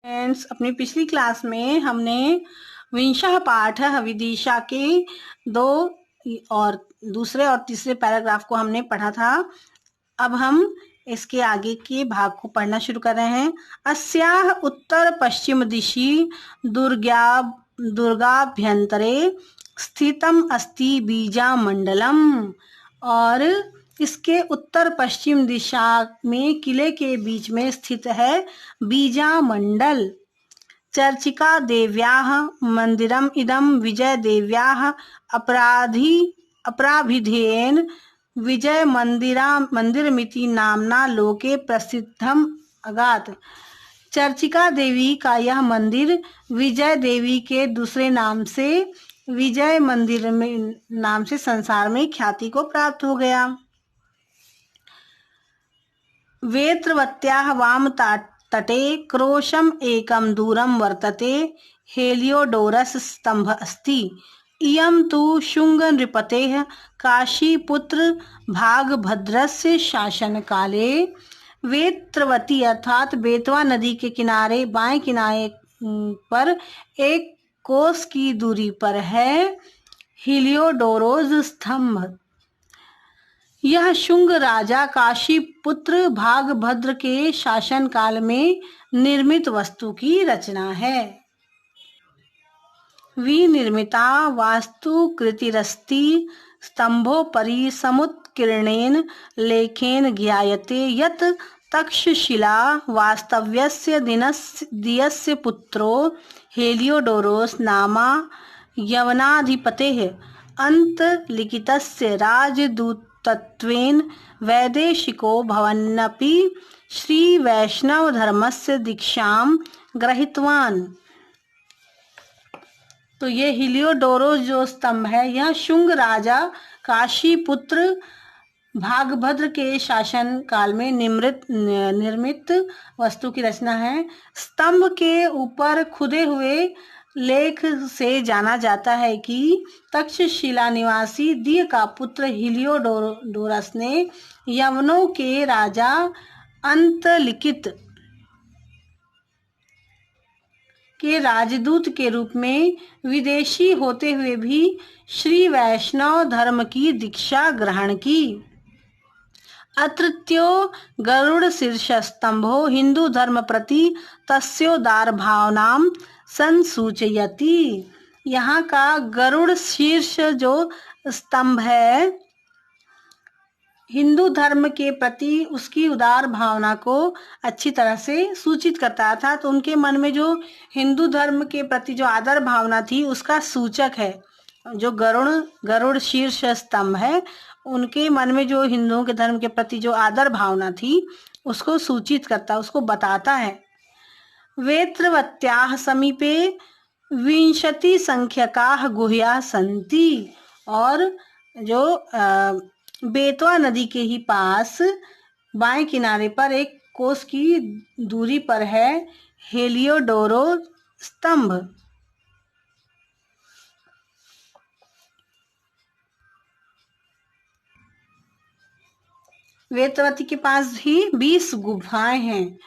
Friends, अपनी पिछली class में हमने विंशः पाठः विदिशा के दो और दूसरे और तीसरे पैराग्राफ को हमने पढ़ा था। अब हम इसके आगे के भाग को पढ़ना शुरू कर रहे हैं। अस्याः उत्तर पश्चिम दिशि दुर्गाभ्यंतरे स्थितम अस्ति बीजामंडलम। और इसके उत्तर पश्चिम दिशा में किले के बीच में स्थित है बीजामंडल। चर्चिका देव्याः मंदिरम इदं विजय देव्याः अपराभिधेयेन विजय मंदिरमिति नामना लोके प्रसिद्धम अगात्। चर्चिका देवी का यह मंदिर विजय देवी के दूसरे नाम से विजय मंदिर में नाम से संसार में ख्याति को प्राप्त हो गया। वेत्रवत्याः वाम तटे क्रोशम एकम दूरम वर्तते हेलियोडोरस स्तंभ अस्ति। इयं तु शुंग नृपतेः काशीपुत्र भागभद्रस्य शासन काले। वेत्रवती अर्थात बेतवा नदी के किनारे बाएं किनारे पर एक कोस की दूरी पर है हेलियोडोरोस स्तंभ। यह शुंग राजा काशीपुत्र भागभद्र के शासन काल में निर्मित वस्तु की रचना है। विनिर्मिता वास्तुकृतिरस्ति स्तंभोपरि समुत्कीर्णेन लेखेन ज्ञायते यत् तक्षशिला वास्तव्यस्य दियस्य पुत्रो हेलियोडोरोस नामा यवनाधिपतेः अन्तलिखितस्य राजदूतत्वेन वैदेशिको भवन्नपि श्रीवैष्णवधर्मस्य दीक्षां गृहीतवान्। तो ये हेलियोडोरोस जो स्तंभ है यह शुंग राजा काशीपुत्र भागभद्र के शासन काल में निर्मित वस्तु की रचना है। स्तंभ के ऊपर खुदे हुए लेख से जाना जाता है कि तक्षशिला निवासी दिय का पुत्र हेलियोडोरस ने यवनों के राजा अंतलिखित के राजदूत के रूप में विदेशी होते हुए भी श्री वैष्णव धर्म की दीक्षा ग्रहण की। अत्रत्यो गरुड़ शीर्ष स्तंभो हिंदू धर्म प्रति तस्योदार भावनां संसूचयति। यहाँ का गरुड़ शीर्ष जो स्तंभ है हिंदू धर्म के प्रति उसकी उदार भावना को अच्छी तरह से सूचित करता था। तो उनके मन में जो हिंदू धर्म के प्रति जो आदर भावना थी उसका सूचक है। जो गरुड़ शीर्ष स्तंभ है उनके मन में जो हिंदुओं के धर्म के प्रति जो आदर भावना थी उसको सूचित करता, उसको बताता है। वेत्रवत्याः समीपे 20 संख्यकाः गुह्याः सन्ति। और जो बेतवा नदी के ही पास बाएं किनारे पर एक कोस की दूरी पर है हेलियोडोरोस स्तंभ। वेत्रवती के पास भी 20 गुफाएं हैं।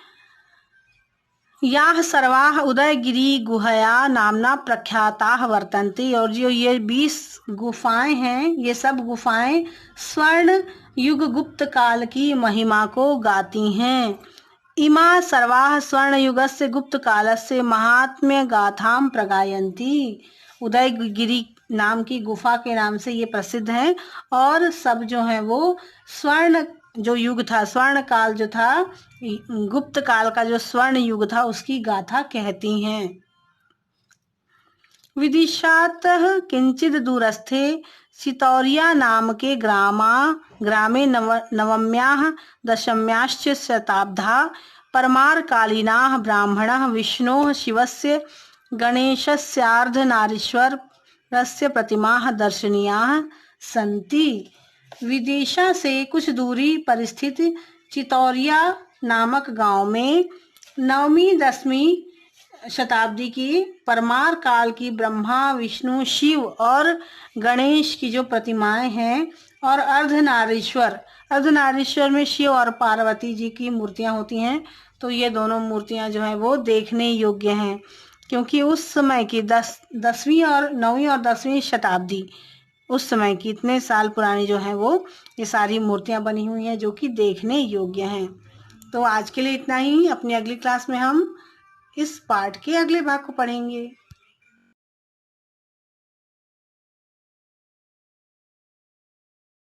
याः सर्वाः उदयगिरी गुहया नामना प्रख्याताः वर्तन्ते। और जो ये 20 गुफाएं हैं ये सब गुफाएं स्वर्ण युग गुप्त काल की महिमा को गाती हैं। इमा सर्वाः स्वर्ण युगस्य गुप्त कालस्य महात्म्य गाथां प्रगायन्ति। उदयगिरी नाम की गुफा के नाम से ये प्रसिद्ध हैं और सब जो है वो स्वर्ण जो युग था, स्वर्ण काल जो था, गुप्त काल का जो स्वर्ण युग था उसकी गाथा कहती हैं। विदिशातः किंचित दूरस्थे चितौरिया नाम के ग्रामे नवम्याः दशम्याश्च शताब्द्याः परमारकालीनाः ब्राह्मणाः विष्णोः शिवस्य गणेशस्यार्धनारीश्वरस्य प्रतिमाः दर्शनीयाः सन्ति। विदिशा से कुछ दूरी पर स्थित चितौरिया नामक गांव में 9वीं-10वीं शताब्दी की परमार काल की ब्रह्मा विष्णु शिव और गणेश की जो प्रतिमाएं हैं और अर्धनारीश्वर अर्धनारीश्वर में शिव और पार्वती जी की मूर्तियां होती हैं। तो ये दोनों मूर्तियां जो है वो देखने योग्य हैं, क्योंकि उस समय की 10वीं और 9वीं और 10वीं शताब्दी, उस समय की इतने साल पुरानी जो है वो ये सारी मूर्तियां बनी हुई हैं जो कि देखने योग्य हैं। तो आज के लिए इतना ही। अपनी अगली क्लास में हम इस पाठ के अगले भाग को पढ़ेंगे।